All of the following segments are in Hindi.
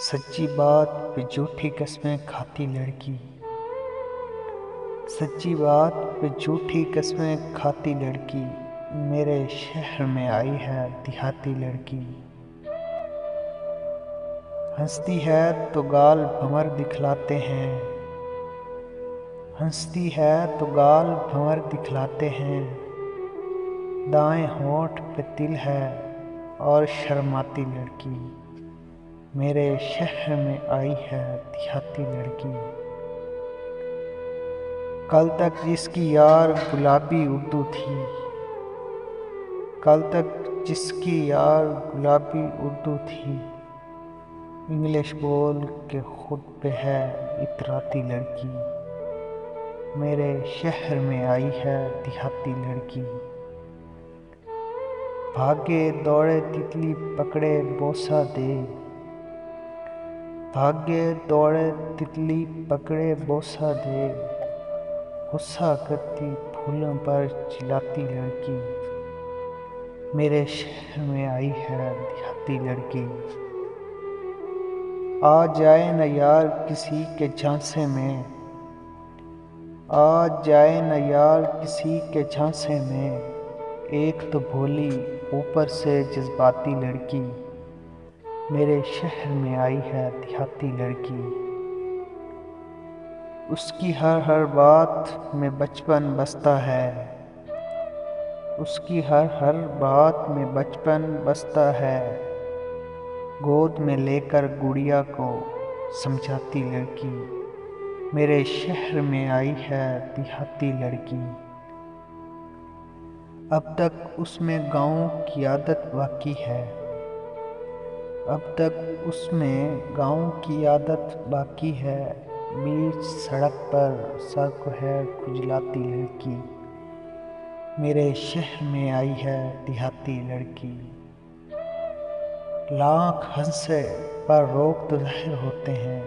सच्ची बात पे झूठी कस्में खाती लड़की। सच्ची बात पे झूठी कस्में खाती लड़की मेरे शहर में आई है देहाती लड़की। हंसती है तो गाल भंवर दिखलाते हैं, हंसती है तो गाल भंवर दिखलाते हैं। दाएं होंठ पे तिल है और शर्माती लड़की मेरे शहर में आई है देहाती लड़की। कल तक जिसकी यार गुलाबी उर्दू थी, कल तक जिसकी यार गुलाबी उर्दू थी, इंग्लिश बोल के खुद पे है इतराती लड़की मेरे शहर में आई है देहाती लड़की। भागे दौड़े तितली पकड़े बोसा दे, भागे दौड़े तितली पकड़े बोसा दे। गुस्सा करती फूलों पर चिल्लाती लड़की मेरे शहर में आई है देहाती लड़की। आ जाए न यार किसी के झांसे में, आ जाए न यार किसी के झांसे में। एक तो भोली ऊपर से जज्बाती लड़की मेरे शहर में आई है देहाती लड़की। उसकी हर हर बात में बचपन बसता है, उसकी हर हर बात में बचपन बसता है। गोद में लेकर गुड़िया को समझाती लड़की मेरे शहर में आई है देहाती लड़की। अब तक उसमें गाँव की आदत बाकी है, अब तक उसमें गाँव की आदत बाकी है। बीच सड़क पर सर को है खुजलाती लड़की मेरे शहर में आई है देहाती लड़की। लाख हंसे पर रोग तो ज़ाहिर होते हैं,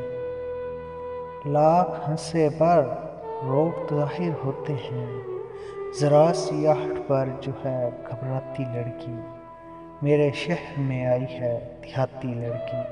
लाख हंसे पर रोग तो ज़ाहिर होते हैं। ज़रा सी आहट पर जो है घबराती लड़की मेरे शहर में आई है देहाती लड़की।